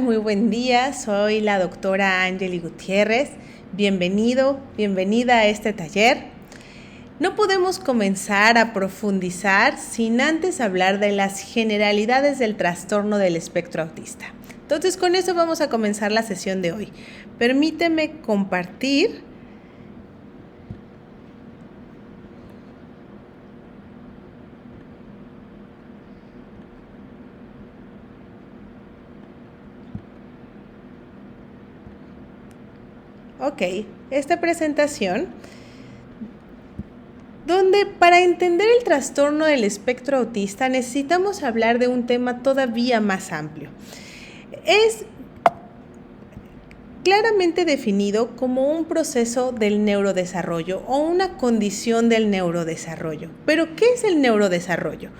Muy buen día, soy la doctora Angeli Gutiérrez. Bienvenida a este taller. No podemos comenzar a profundizar sin antes hablar de las generalidades del trastorno del espectro autista. Entonces, con eso vamos a comenzar la sesión de hoy. Permíteme compartir. Ok, esta presentación donde para entender el trastorno del espectro autista necesitamos hablar de un tema todavía más amplio. Es claramente definido como un proceso del neurodesarrollo o una condición del neurodesarrollo. ¿Pero qué es el neurodesarrollo?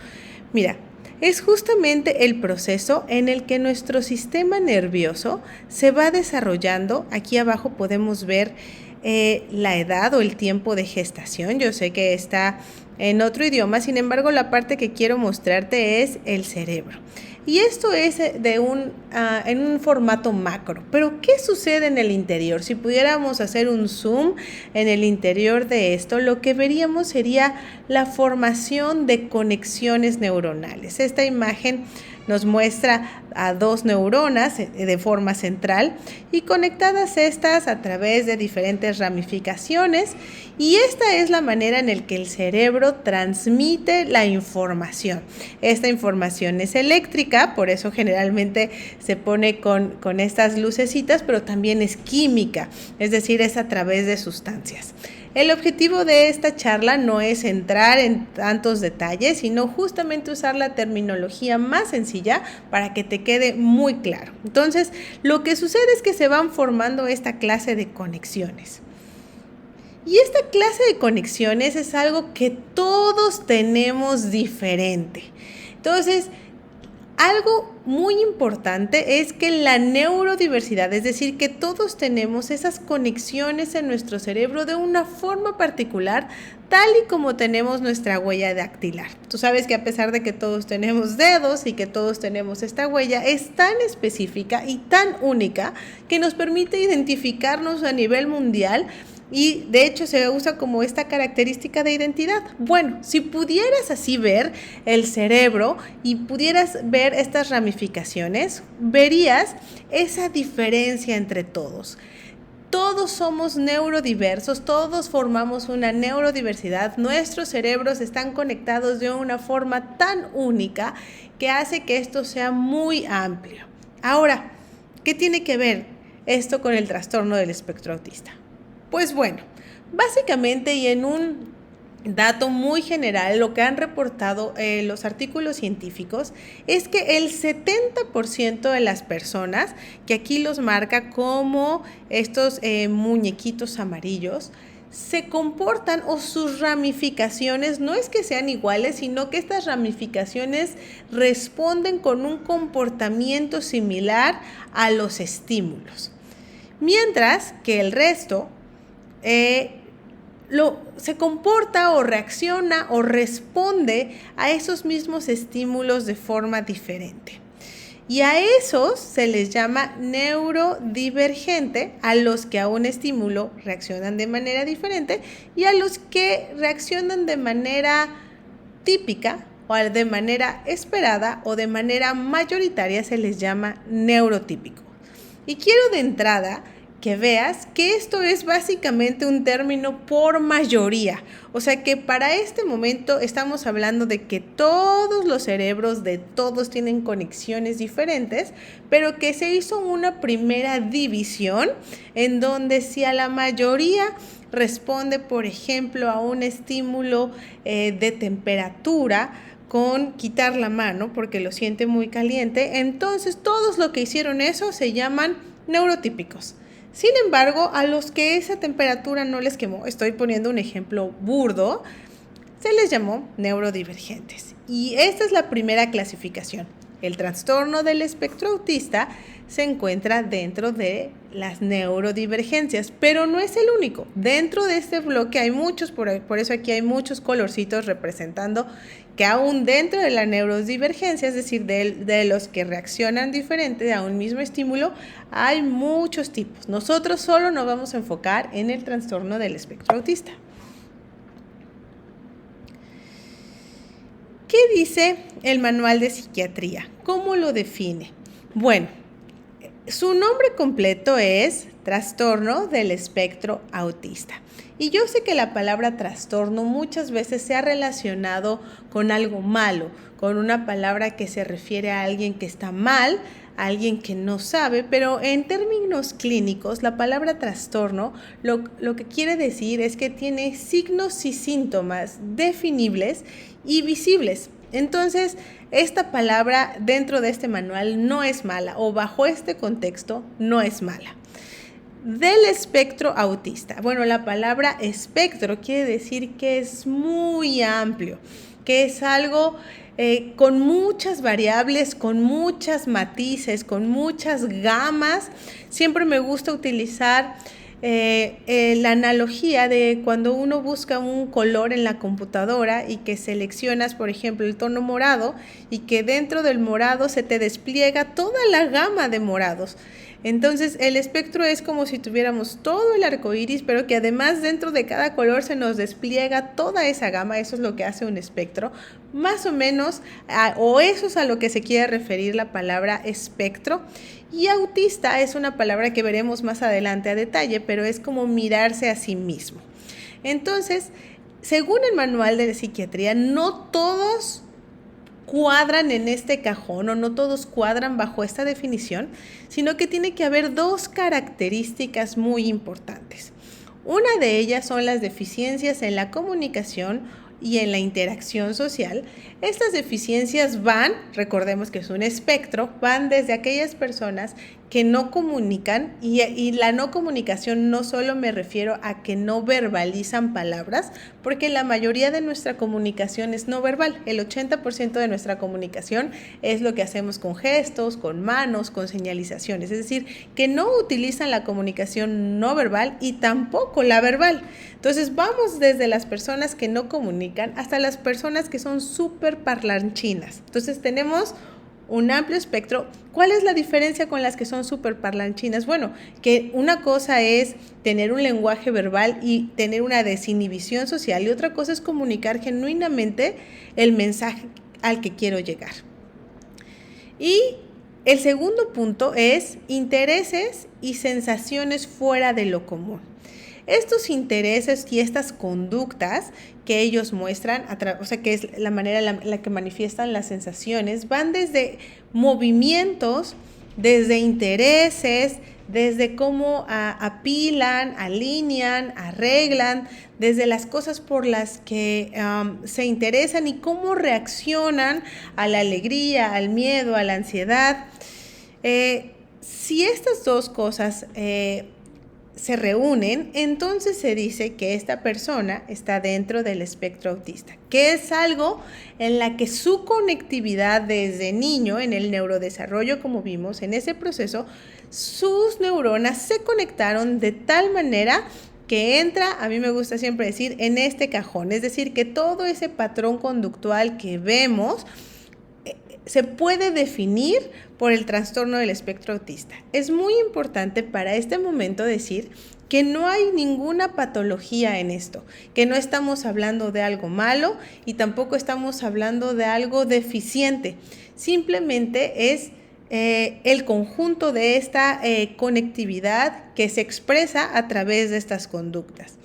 Mira, es justamente el proceso en el que nuestro sistema nervioso se va desarrollando. Aquí abajo podemos ver la edad o el tiempo de gestación. Yo sé que está en otro idioma, sin embargo, la parte que quiero mostrarte es el cerebro. Y esto es en un formato macro. Pero, ¿qué sucede en el interior? Si pudiéramos hacer un zoom en el interior de esto, lo que veríamos sería la formación de conexiones neuronales. Esta imagen nos muestra a dos neuronas de forma central y conectadas estas a través de diferentes ramificaciones, y esta es la manera en la que el cerebro transmite la información. Esta información es eléctrica, por eso generalmente se pone con estas lucecitas, pero también es química, es decir, es a través de sustancias. El objetivo de esta charla no es entrar en tantos detalles, sino justamente usar la terminología más sencilla para que te quede muy claro. Entonces, lo que sucede es que se van formando esta clase de conexiones. Y esta clase de conexiones es algo que todos tenemos diferente. Entonces, algo muy importante es que la neurodiversidad, es decir, que todos tenemos esas conexiones en nuestro cerebro de una forma particular, tal y como tenemos nuestra huella dactilar. Tú sabes que a pesar de que todos tenemos dedos y que todos tenemos esta huella, es tan específica y tan única que nos permite identificarnos a nivel mundial. Y de hecho se usa como esta característica de identidad. Bueno, si pudieras así ver el cerebro y pudieras ver estas ramificaciones, verías esa diferencia entre todos. Todos somos neurodiversos, todos formamos una neurodiversidad. Nuestros cerebros están conectados de una forma tan única que hace que esto sea muy amplio. Ahora, ¿qué tiene que ver esto con el trastorno del espectro autista? Pues bueno, básicamente y en un dato muy general, lo que han reportado los artículos científicos es que el 70% de las personas, que aquí los marca como estos muñequitos amarillos, se comportan o sus ramificaciones no es que sean iguales, sino que estas ramificaciones responden con un comportamiento similar a los estímulos. Mientras que el resto se comporta o reacciona o responde a esos mismos estímulos de forma diferente. Y a esos se les llama neurodivergente, a los que a un estímulo reaccionan de manera diferente, y a los que reaccionan de manera típica o de manera esperada o de manera mayoritaria se les llama neurotípico. Y quiero de entrada que veas que esto es básicamente un término por mayoría. O sea que para este momento estamos hablando de que todos los cerebros de todos tienen conexiones diferentes, pero que se hizo una primera división en donde si a la mayoría responde, por ejemplo, a un estímulo de temperatura, con quitar la mano porque lo siente muy caliente, entonces todos los que hicieron eso se llaman neurotípicos. Sin embargo, a los que esa temperatura no les quemó, estoy poniendo un ejemplo burdo, se les llamó neurodivergentes. Y esta es la primera clasificación. El trastorno del espectro autista se encuentra dentro de las neurodivergencias, pero no es el único. Dentro de este bloque hay muchos, por eso aquí hay muchos colorcitos representando que aún dentro de la neurodivergencia, es decir, de los que reaccionan diferente a un mismo estímulo, hay muchos tipos. Nosotros solo nos vamos a enfocar en el trastorno del espectro autista. ¿Qué dice el manual de psiquiatría? ¿Cómo lo define? Bueno, su nombre completo es trastorno del espectro autista. Y yo sé que la palabra trastorno muchas veces se ha relacionado con algo malo, con una palabra que se refiere a alguien que está mal, a alguien que no sabe, pero en términos clínicos la palabra trastorno lo que quiere decir es que tiene signos y síntomas definibles y visibles. Entonces, esta palabra dentro de este manual no es mala, o bajo este contexto no es mala. Del espectro autista. Bueno, la palabra espectro quiere decir que es muy amplio, que es algo con muchas variables, con muchas matices, con muchas gamas. Siempre me gusta utilizar la analogía de cuando uno busca un color en la computadora y que seleccionas, por ejemplo, el tono morado y que dentro del morado se te despliega toda la gama de morados. Entonces, el espectro es como si tuviéramos todo el arco iris, pero que además dentro de cada color se nos despliega toda esa gama. Eso es lo que hace un espectro, más o menos, o eso es a lo que se quiere referir la palabra espectro. Y autista es una palabra que veremos más adelante a detalle, pero es como mirarse a sí mismo. Entonces, según el manual de psiquiatría, no todos cuadran en este cajón o no todos cuadran bajo esta definición, sino que tiene que haber dos características muy importantes. Una de ellas son las deficiencias en la comunicación y en la interacción social. Estas deficiencias van, recordemos que es un espectro, van desde aquellas personas que no comunican, y la no comunicación no solo me refiero a que no verbalizan palabras, porque la mayoría de nuestra comunicación es no verbal. El 80% de nuestra comunicación es lo que hacemos con gestos, con manos, con señalizaciones, es decir, que no utilizan la comunicación no verbal y tampoco la verbal. Entonces vamos desde las personas que no comunican hasta las personas que son súper parlanchinas. Entonces tenemos un amplio espectro. ¿Cuál es la diferencia con las que son súper parlanchinas? Bueno, que una cosa es tener un lenguaje verbal y tener una desinhibición social, y otra cosa es comunicar genuinamente el mensaje al que quiero llegar. Y el segundo punto es intereses y sensaciones fuera de lo común. Estos intereses y estas conductas que ellos muestran, o sea, que es la manera en la que manifiestan las sensaciones, van desde movimientos, desde intereses, desde cómo apilan, alinean, arreglan, desde las cosas por las que se interesan y cómo reaccionan a la alegría, al miedo, a la ansiedad. Si estas dos cosas se reúnen, entonces se dice que esta persona está dentro del espectro autista, que es algo en la que su conectividad desde niño, en el neurodesarrollo, como vimos en ese proceso, sus neuronas se conectaron de tal manera que entra, a mí me gusta siempre decir, en este cajón, es decir, que todo ese patrón conductual que vemos se puede definir por el trastorno del espectro autista. Es muy importante para este momento decir que no hay ninguna patología en esto, que no estamos hablando de algo malo y tampoco estamos hablando de algo deficiente. Simplemente es el conjunto de esta conectividad que se expresa a través de estas conductas.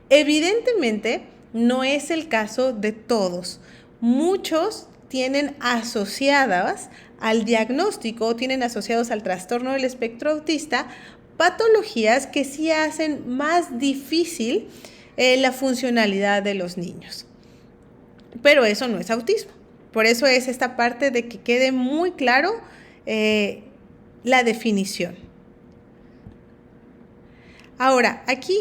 Evidentemente, no es el caso de todos. Muchos tienen asociadas al diagnóstico, tienen asociados al trastorno del espectro autista patologías que sí hacen más difícil la funcionalidad de los niños. Pero eso no es autismo. Por eso es esta parte de que quede muy claro la definición. Ahora, aquí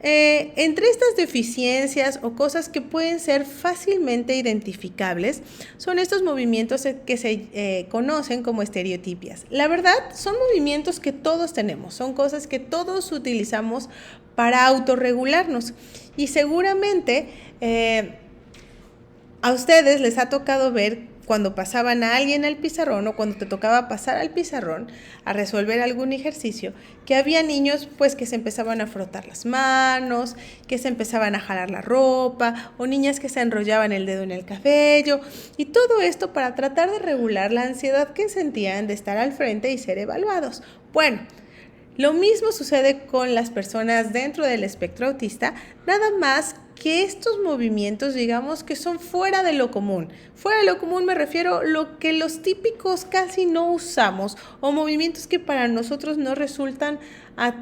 Entre estas deficiencias o cosas que pueden ser fácilmente identificables son estos movimientos que se conocen como estereotipias. La verdad, son movimientos que todos tenemos, son cosas que todos utilizamos para autorregularnos y seguramente a ustedes les ha tocado ver cuando pasaban a alguien al pizarrón o cuando te tocaba pasar al pizarrón a resolver algún ejercicio, que había niños pues que se empezaban a frotar las manos, que se empezaban a jalar la ropa o niñas que se enrollaban el dedo en el cabello y todo esto para tratar de regular la ansiedad que sentían de estar al frente y ser evaluados. Bueno, lo mismo sucede con las personas dentro del espectro autista, nada más que estos movimientos, digamos que son fuera de lo común. Fuera de lo común me refiero a lo que los típicos casi no usamos o movimientos que para nosotros no resultan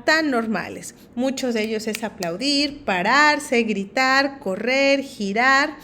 tan normales. Muchos de ellos es aplaudir, pararse, gritar, correr, girar,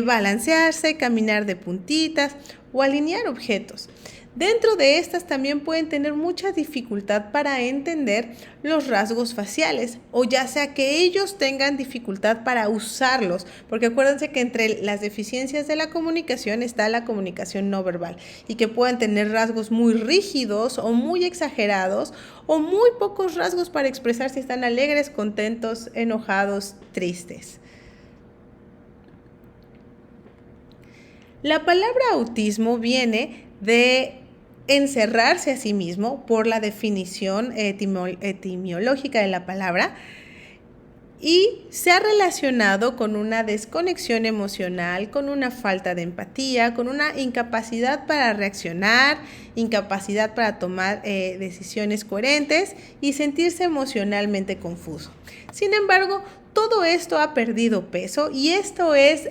balancearse, caminar de puntitas o alinear objetos. Dentro de estas también pueden tener mucha dificultad para entender los rasgos faciales o ya sea que ellos tengan dificultad para usarlos, porque acuérdense que entre las deficiencias de la comunicación está la comunicación no verbal y que pueden tener rasgos muy rígidos o muy exagerados o muy pocos rasgos para expresar si están alegres, contentos, enojados, tristes. La palabra autismo viene de encerrarse a sí mismo por la definición etimológica de la palabra y se ha relacionado con una desconexión emocional, con una falta de empatía, con una incapacidad para reaccionar, incapacidad para tomar decisiones coherentes y sentirse emocionalmente confuso. Sin embargo, todo esto ha perdido peso y esto es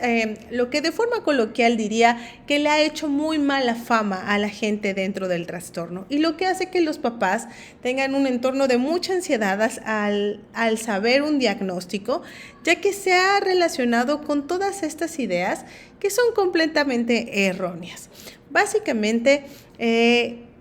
lo que de forma coloquial diría que le ha hecho muy mala fama a la gente dentro del trastorno y lo que hace que los papás tengan un entorno de mucha ansiedad al saber un diagnóstico, ya que se ha relacionado con todas estas ideas que son completamente erróneas. Básicamente,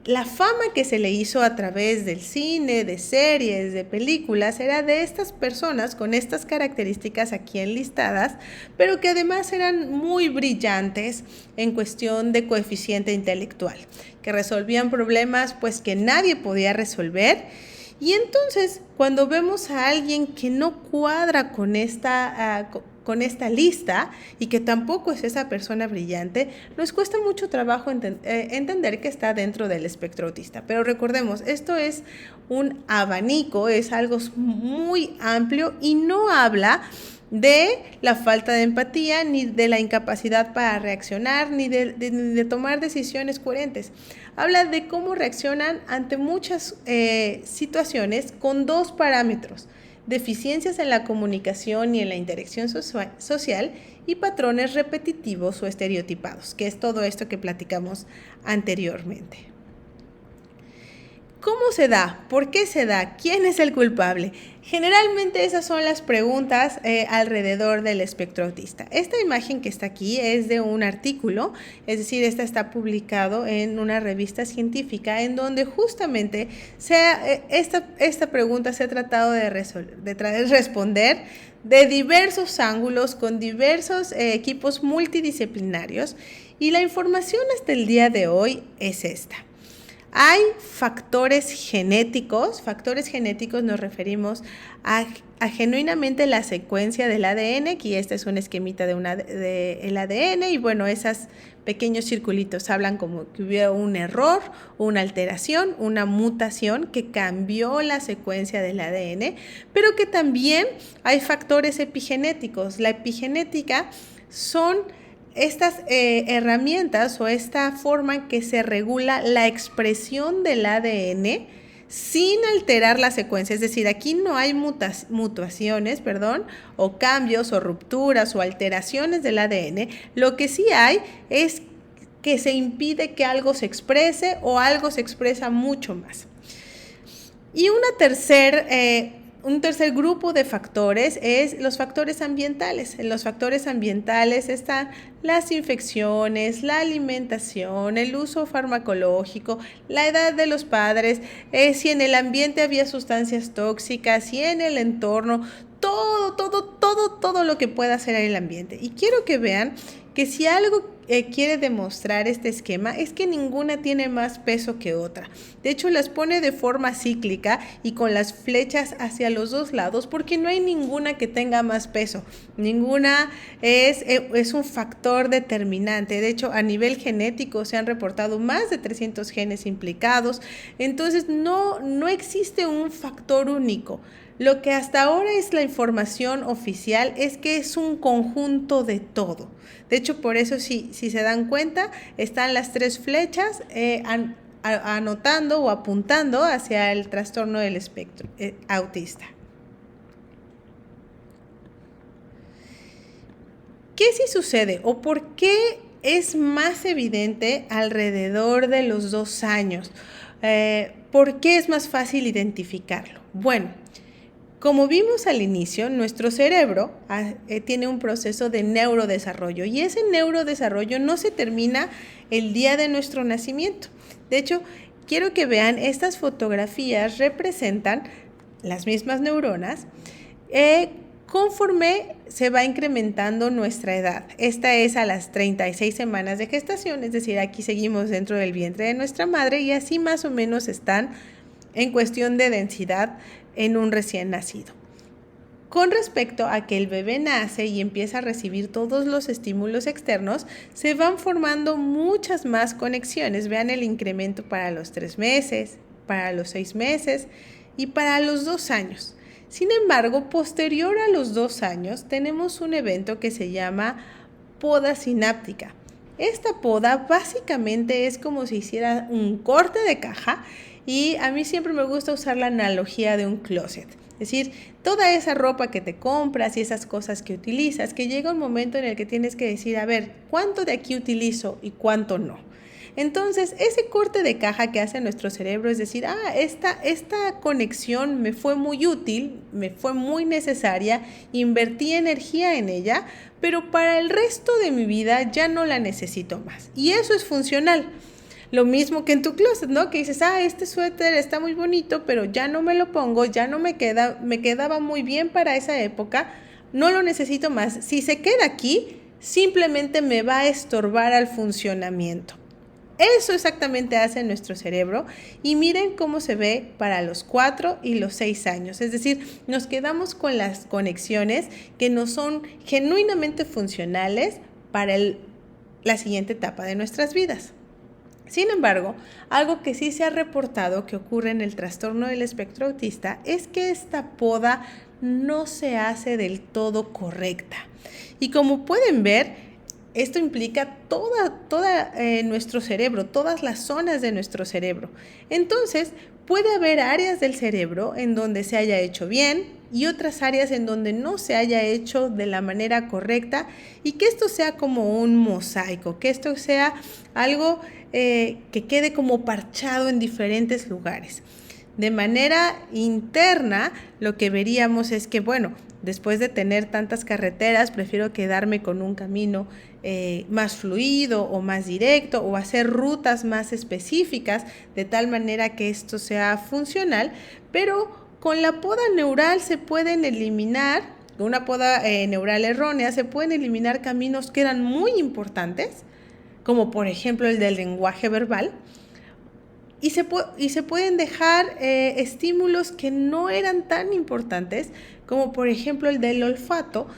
la fama que se le hizo a través del cine, de series, de películas, era de estas personas con estas características aquí enlistadas, pero que además eran muy brillantes en cuestión de coeficiente intelectual, que resolvían problemas pues que nadie podía resolver. Y entonces, cuando vemos a alguien que no cuadra con esta lista y que tampoco es esa persona brillante, nos cuesta mucho trabajo entender que está dentro del espectro autista. Pero recordemos, esto es un abanico, es algo muy amplio y no habla de la falta de empatía, ni de la incapacidad para reaccionar, ni de tomar decisiones coherentes. Habla de cómo reaccionan ante muchas situaciones con dos parámetros: deficiencias en la comunicación y en la interacción social y patrones repetitivos o estereotipados, que es todo esto que platicamos anteriormente. ¿Cómo se da? ¿Por qué se da? ¿Quién es el culpable? Generalmente esas son las preguntas alrededor del espectro autista. Esta imagen que está aquí es de un artículo, es decir, esta está publicado en una revista científica en donde justamente esta pregunta se ha tratado de responder de diversos ángulos con diversos equipos multidisciplinarios y la información hasta el día de hoy es esta. Hay factores genéticos nos referimos a genuinamente la secuencia del ADN, aquí este es un esquemita del ADN y bueno, esos pequeños circulitos hablan como que hubo un error, una alteración, una mutación que cambió la secuencia del ADN, pero que también hay factores epigenéticos. La epigenética son estas herramientas o esta forma en que se regula la expresión del ADN sin alterar la secuencia, es decir, aquí no hay mutaciones, o cambios o rupturas o alteraciones del ADN, lo que sí hay es que se impide que algo se exprese o algo se expresa mucho más. Y un tercer grupo de factores es los factores ambientales. En los factores ambientales están las infecciones, la alimentación, el uso farmacológico, la edad de los padres, si en el ambiente había sustancias tóxicas, si en el entorno. todo lo que pueda hacer el ambiente. Y quiero que vean que si algo quiere demostrar este esquema es que ninguna tiene más peso que otra. De hecho, las pone de forma cíclica y con las flechas hacia los dos lados porque no hay ninguna que tenga más peso. Ninguna es un factor determinante. De hecho, a nivel genético se han reportado más de 300 genes implicados. Entonces, no existe un factor único. Lo que hasta ahora es la información oficial es que es un conjunto de todo. De hecho, por eso si se dan cuenta, están las 3 flechas anotando o apuntando hacia el trastorno del espectro autista. ¿Qué sí sucede o por qué es más evidente alrededor de los 2 años? ¿Por qué es más fácil identificarlo? Bueno, como vimos al inicio, nuestro cerebro tiene un proceso de neurodesarrollo y ese neurodesarrollo no se termina el día de nuestro nacimiento. De hecho, quiero que vean, estas fotografías representan las mismas neuronas conforme se va incrementando nuestra edad. Esta es a las 36 semanas de gestación, es decir, aquí seguimos dentro del vientre de nuestra madre y así más o menos están en cuestión de densidad en un recién nacido. Con respecto a que el bebé nace y empieza a recibir todos los estímulos externos, se van formando muchas más conexiones. Vean el incremento para los 3 meses, para los 6 meses y para los 2 años. Sin embargo, posterior a los 2 años, tenemos un evento que se llama poda sináptica. Esta poda básicamente es como si hiciera un corte de caja. Y a mí siempre me gusta usar la analogía de un closet. Es decir, toda esa ropa que te compras y esas cosas que utilizas, que llega un momento en el que tienes que decir, a ver, ¿cuánto de aquí utilizo y cuánto no? Entonces, ese corte de caja que hace nuestro cerebro es decir, esta conexión me fue muy útil, me fue muy necesaria, invertí energía en ella, pero para el resto de mi vida ya no la necesito más. Y eso es funcional. Lo mismo que en tu closet, ¿no? Que dices, este suéter está muy bonito, pero ya no me lo pongo, ya no me quedaba muy bien para esa época, no lo necesito más. Si se queda aquí, simplemente me va a estorbar al funcionamiento. Eso exactamente hace nuestro cerebro y miren cómo se ve para los 4 y los 6 años. Es decir, nos quedamos con las conexiones que no son genuinamente funcionales para la siguiente etapa de nuestras vidas. Sin embargo, algo que sí se ha reportado que ocurre en el trastorno del espectro autista es que esta poda no se hace del todo correcta. Y como pueden ver, esto implica toda nuestro cerebro, todas las zonas de nuestro cerebro. Entonces, puede haber áreas del cerebro en donde se haya hecho bien y otras áreas en donde no se haya hecho de la manera correcta y que esto sea como un mosaico, que esto sea algo que quede como parchado en diferentes lugares. De manera interna, lo que veríamos es que, bueno, después de tener tantas carreteras, prefiero quedarme con un camino más fluido o más directo o hacer rutas más específicas de tal manera que esto sea funcional, pero con la poda neural se pueden eliminar, una poda neural errónea, se pueden eliminar caminos que eran muy importantes, como por ejemplo el del lenguaje verbal, y se pueden dejar estímulos que no eran tan importantes, como por ejemplo el del olfato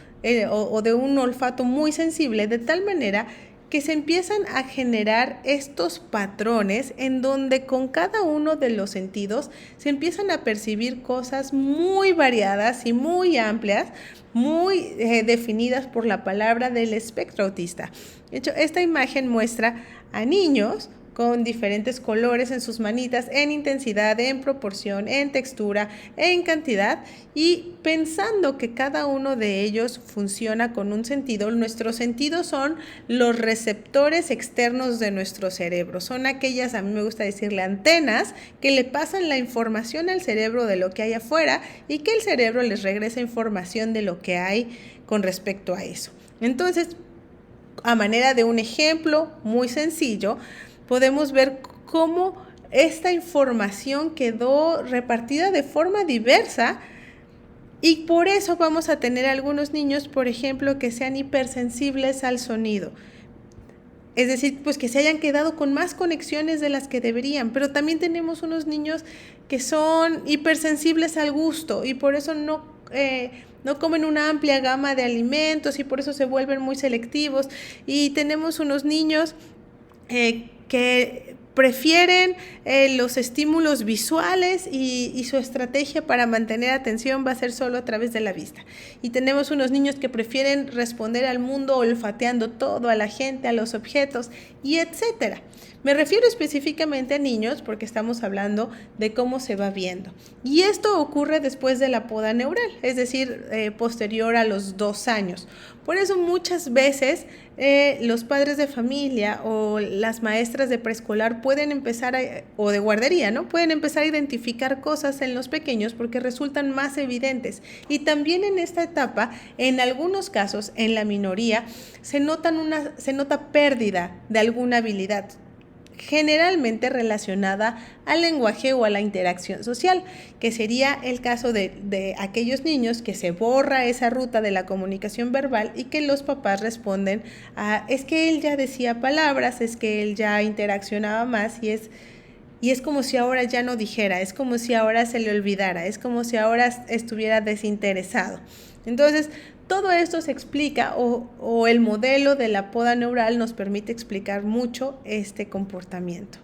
o de un olfato muy sensible, de tal manera que se empiezan a generar estos patrones en donde con cada uno de los sentidos se empiezan a percibir cosas muy variadas y muy amplias, muy definidas por la palabra del espectro autista. De hecho, esta imagen muestra a niños con diferentes colores en sus manitas, en intensidad, en proporción, en textura, en cantidad, y pensando que cada uno de ellos funciona con un sentido. Nuestros sentidos son los receptores externos de nuestro cerebro, son aquellas, a mí me gusta decirle, antenas que le pasan la información al cerebro de lo que hay afuera y que el cerebro les regresa información de lo que hay con respecto a eso. Entonces, a manera de un ejemplo muy sencillo, podemos ver cómo esta información quedó repartida de forma diversa Y por eso vamos a tener algunos niños, por ejemplo, que sean hipersensibles al sonido. Es decir, pues que se hayan quedado con más conexiones de las que deberían, pero también tenemos unos niños que son hipersensibles al gusto y por eso no comen una amplia gama de alimentos y por eso se vuelven muy selectivos. Y tenemos unos niños que prefieren los estímulos visuales y su estrategia para mantener atención va a ser solo a través de la vista. Y tenemos unos niños que prefieren responder al mundo olfateando todo, a la gente, a los objetos y etcétera. Me refiero específicamente a niños porque estamos hablando de cómo se va viendo. Y esto ocurre después de la poda neural, es decir, posterior a los 2 años. Por eso muchas veces los padres de familia o las maestras de preescolar pueden empezar o de guardería, ¿no? Pueden empezar a identificar cosas en los pequeños porque resultan más evidentes. Y también en esta etapa, en algunos casos, en la minoría, se nota pérdida de alguna habilidad, generalmente relacionada al lenguaje o a la interacción social, que sería el caso de aquellos niños que se borra esa ruta de la comunicación verbal y que los papás responden a, es que él ya decía palabras, es que él ya interaccionaba más y es como si ahora ya no dijera, es como si ahora se le olvidara, es como si ahora estuviera desinteresado. Entonces, todo esto se explica o el modelo de la poda neural nos permite explicar mucho este comportamiento.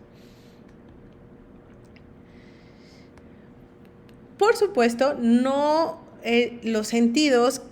Por supuesto, no los sentidos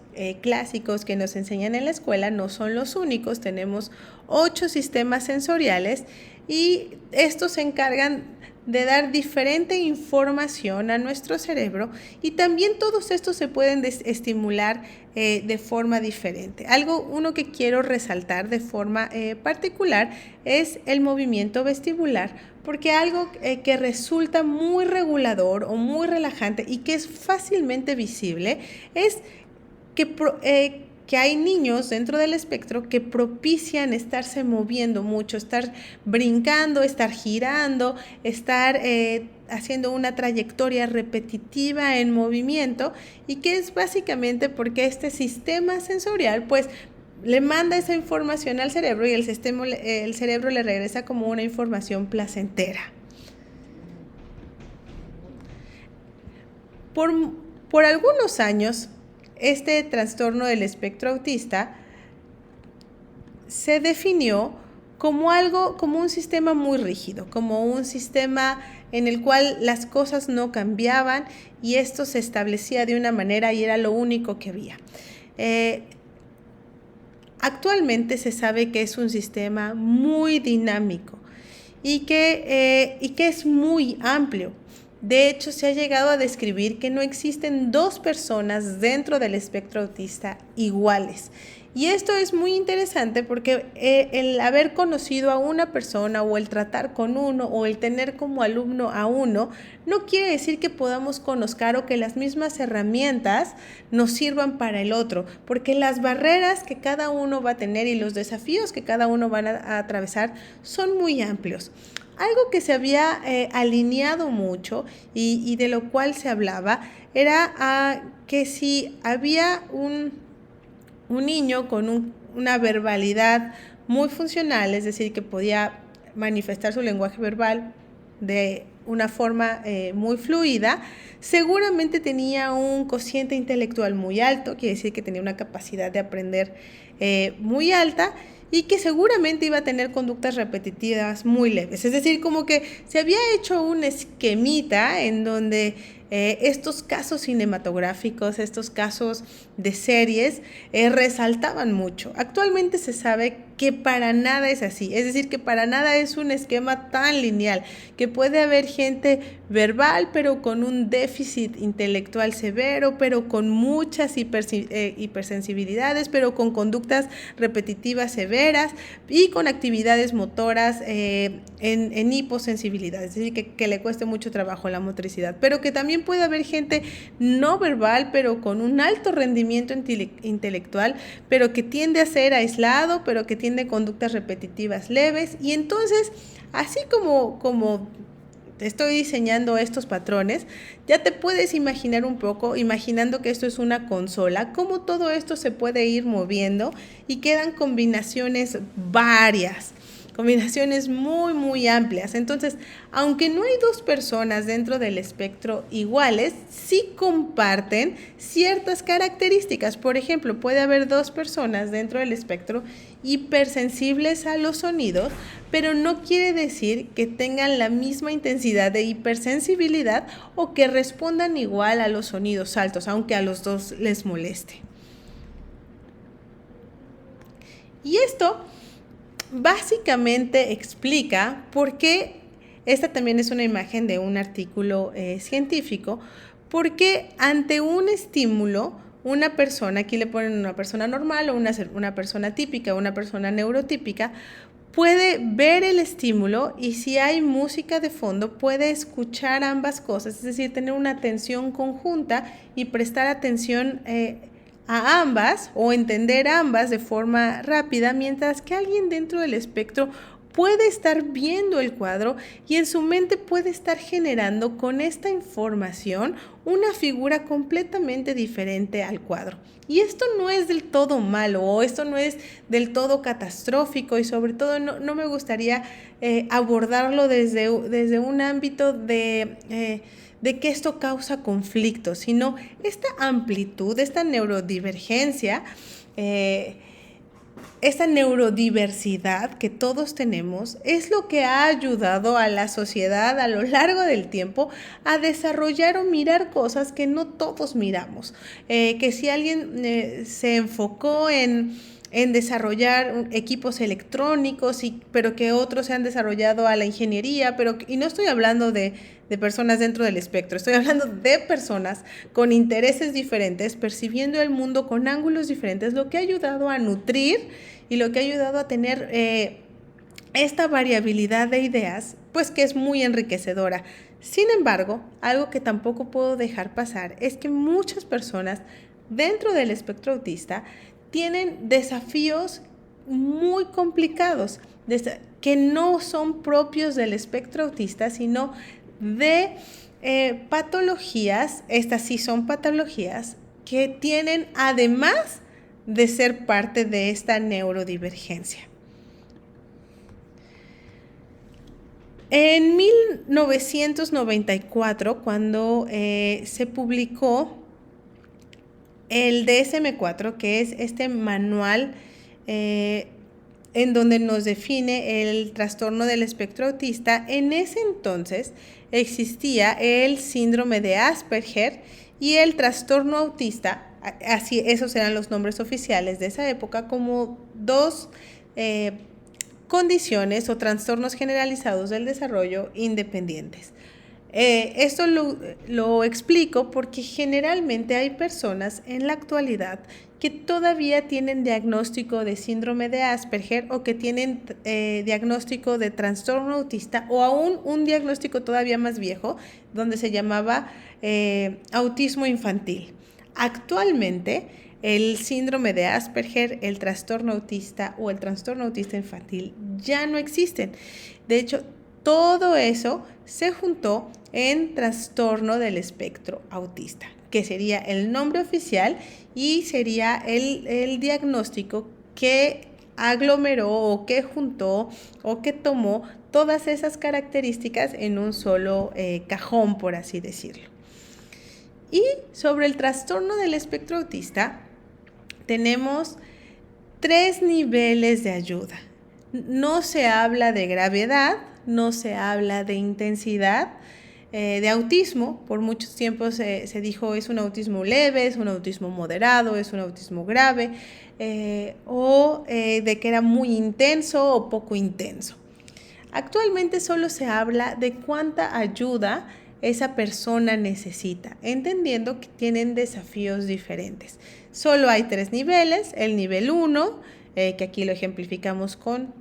clásicos que nos enseñan en la escuela no son los únicos. Tenemos 8 sistemas sensoriales y estos se encargan de dar diferente información a nuestro cerebro y también todos estos se pueden estimular de forma diferente. Uno que quiero resaltar de forma particular es el movimiento vestibular, porque algo que resulta muy regulador o muy relajante y que es fácilmente visible es que hay niños dentro del espectro que propician estarse moviendo mucho, estar brincando, estar girando, estar haciendo una trayectoria repetitiva en movimiento y que es básicamente porque este sistema sensorial pues le manda esa información al cerebro y el cerebro le regresa como una información placentera. Por algunos años, este trastorno del espectro autista se definió como un sistema muy rígido, como un sistema en el cual las cosas no cambiaban y esto se establecía de una manera y era lo único que había. Actualmente se sabe que es un sistema muy dinámico y que es muy amplio. De hecho, se ha llegado a describir que no existen 2 personas dentro del espectro autista iguales. Y esto es muy interesante porque el haber conocido a una persona o el tratar con uno o el tener como alumno a uno no quiere decir que podamos conocer o que las mismas herramientas nos sirvan para el otro, porque las barreras que cada uno va a tener y los desafíos que cada uno va a atravesar son muy amplios. Algo que se había alineado mucho y de lo cual se hablaba era que si había un niño con una verbalidad muy funcional, es decir, que podía manifestar su lenguaje verbal de una forma muy fluida, seguramente tenía un cociente intelectual muy alto, quiere decir que tenía una capacidad de aprender muy alta y que seguramente iba a tener conductas repetitivas muy leves. Es decir, como que se había hecho un esquemita en donde estos casos cinematográficos, estos casos de series, resaltaban mucho. Actualmente se sabe que para nada es así, es decir, que para nada es un esquema tan lineal, que puede haber gente verbal, pero con un déficit intelectual severo, pero con muchas hipersensibilidades, pero con conductas repetitivas severas y con actividades motoras en hiposensibilidad, es decir, que le cueste mucho trabajo la motricidad, pero que también puede haber gente no verbal, pero con un alto rendimiento intelectual, pero que tiende a ser aislado, pero que tiene conductas repetitivas leves. Y entonces, así como estoy diseñando estos patrones, ya te puedes imaginar un poco, imaginando que esto es una consola, cómo todo esto se puede ir moviendo y quedan combinaciones varias. Combinaciones muy, muy amplias. Entonces, aunque no hay dos personas dentro del espectro iguales, sí comparten ciertas características. Por ejemplo, puede haber dos personas dentro del espectro hipersensibles a los sonidos, pero no quiere decir que tengan la misma intensidad de hipersensibilidad o que respondan igual a los sonidos altos, aunque a los dos les moleste. Y esto básicamente explica por qué, esta también es una imagen de un artículo científico, por qué ante un estímulo, una persona, aquí le ponen una persona normal o una persona típica, una persona neurotípica, puede ver el estímulo y si hay música de fondo puede escuchar ambas cosas, es decir, tener una atención conjunta y prestar atención a ambas o entender ambas de forma rápida, mientras que alguien dentro del espectro puede estar viendo el cuadro y en su mente puede estar generando con esta información una figura completamente diferente al cuadro. Y esto no es del todo malo o esto no es del todo catastrófico y sobre todo no me gustaría abordarlo desde un ámbito de que esto causa conflictos, sino esta amplitud, esta neurodivergencia, esta neurodiversidad que todos tenemos es lo que ha ayudado a la sociedad a lo largo del tiempo a desarrollar o mirar cosas que no todos miramos. Que si alguien se enfocó en desarrollar equipos electrónicos, pero que otros se han desarrollado a la ingeniería, y no estoy hablando de personas dentro del espectro, estoy hablando de personas con intereses diferentes, percibiendo el mundo con ángulos diferentes, lo que ha ayudado a nutrir y lo que ha ayudado a tener esta variabilidad de ideas, pues que es muy enriquecedora. Sin embargo, algo que tampoco puedo dejar pasar es que muchas personas dentro del espectro autista tienen desafíos muy complicados, que no son propios del espectro autista, sino de patologías, estas sí son patologías que tienen además de ser parte de esta neurodivergencia. En 1994, cuando se publicó el DSM-4, que es este manual en donde nos define el trastorno del espectro autista, en ese entonces existía el síndrome de Asperger y el trastorno autista, así esos eran los nombres oficiales de esa época, como dos condiciones o trastornos generalizados del desarrollo independientes. Esto lo explico porque generalmente hay personas en la actualidad que todavía tienen diagnóstico de síndrome de Asperger o que tienen diagnóstico de trastorno autista o aún un diagnóstico todavía más viejo donde se llamaba autismo infantil. Actualmente el síndrome de Asperger, el trastorno autista o el trastorno autista infantil ya no existen. De hecho, todo eso se juntó en trastorno del espectro autista, que sería el nombre oficial y sería el diagnóstico que aglomeró o que juntó o que tomó todas esas características en un solo cajón, por así decirlo. Y sobre el trastorno del espectro autista, tenemos 3 niveles de ayuda. No se habla de gravedad, no se habla de intensidad de autismo. Por muchos tiempos se dijo es un autismo leve, es un autismo moderado, es un autismo grave, o de que era muy intenso o poco intenso. Actualmente solo se habla de cuánta ayuda esa persona necesita, entendiendo que tienen desafíos diferentes. Solo hay 3 niveles, el nivel 1, que aquí lo ejemplificamos con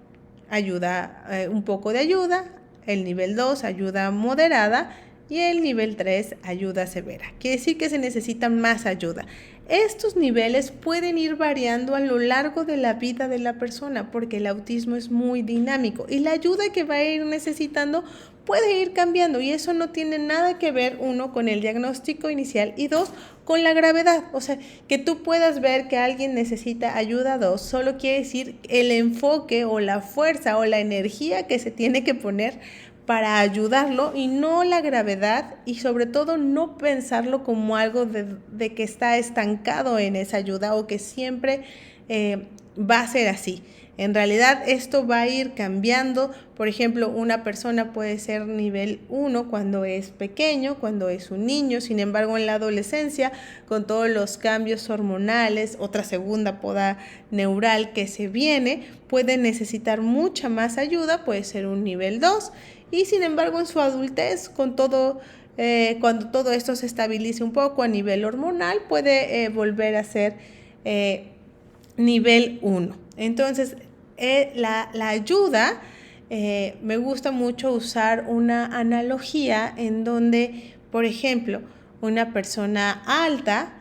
ayuda, un poco de ayuda, el nivel 2, ayuda moderada, y el nivel 3, ayuda severa. Quiere decir que se necesita más ayuda. Estos niveles pueden ir variando a lo largo de la vida de la persona porque el autismo es muy dinámico y la ayuda que va a ir necesitando puede ir cambiando y eso no tiene nada que ver, uno, con el diagnóstico inicial y dos, con la gravedad. O sea, que tú puedas ver que alguien necesita ayuda, dos, solo quiere decir el enfoque o la fuerza o la energía que se tiene que poner para ayudarlo y no la gravedad y sobre todo no pensarlo como algo de que está estancado en esa ayuda o que siempre va a ser así. En realidad esto va a ir cambiando. Por ejemplo, una persona puede ser nivel 1 cuando es pequeño, cuando es un niño. Sin embargo, en la adolescencia, con todos los cambios hormonales, otra segunda poda neural que se viene, puede necesitar mucha más ayuda, puede ser un nivel 2. Y sin embargo, en su adultez, con todo, cuando todo esto se estabilice un poco a nivel hormonal, puede volver a ser nivel 1. Entonces, la ayuda, me gusta mucho usar una analogía en donde, por ejemplo, una persona alta,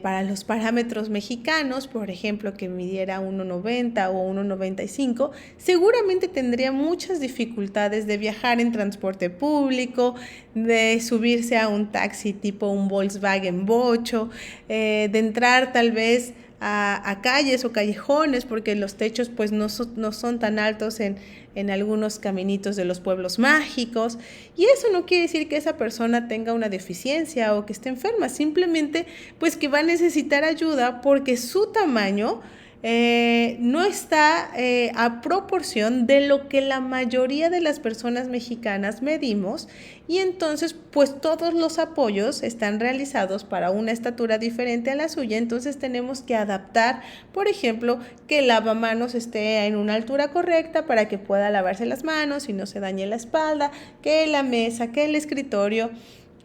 para los parámetros mexicanos, por ejemplo, que midiera 1,90 o 1,95, seguramente tendría muchas dificultades de viajar en transporte público, de subirse a un taxi tipo un Volkswagen Bocho, de entrar tal vez a calles o callejones porque los techos pues no son tan altos en algunos caminitos de los pueblos mágicos, y eso no quiere decir que esa persona tenga una deficiencia o que esté enferma, simplemente pues que va a necesitar ayuda porque su tamaño no está a proporción de lo que la mayoría de las personas mexicanas medimos, y entonces pues todos los apoyos están realizados para una estatura diferente a la suya. Entonces tenemos que adaptar, por ejemplo, que el lavamanos esté en una altura correcta para que pueda lavarse las manos y no se dañe la espalda, que la mesa, que el escritorio,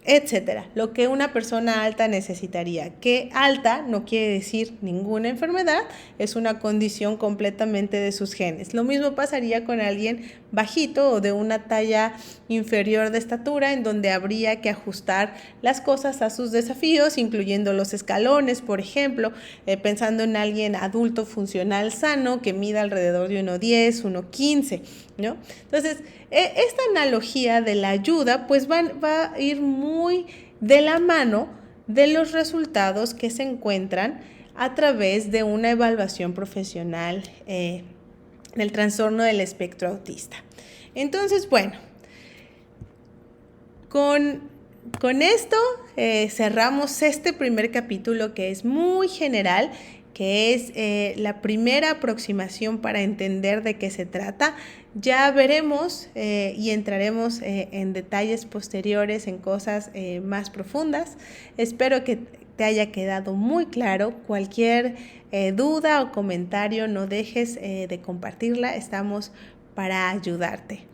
etcétera, lo que una persona alta necesitaría. Que alta no quiere decir ninguna enfermedad, es una condición completamente de sus genes. Lo mismo pasaría con alguien bajito o de una talla inferior de estatura, en donde habría que ajustar las cosas a sus desafíos, incluyendo los escalones, por ejemplo, pensando en alguien adulto funcional sano que mida alrededor de 1,10, 1,15, ¿no? Entonces, esta analogía de la ayuda pues va a ir muy de la mano de los resultados que se encuentran a través de una evaluación profesional del trastorno del espectro autista. Entonces, bueno, con esto cerramos este primer capítulo, que es muy general, que es la primera aproximación para entender de qué se trata. Ya veremos y entraremos en detalles posteriores, en cosas más profundas. Espero que te haya quedado muy claro. Cualquier duda o comentario, no dejes de compartirla. Estamos para ayudarte.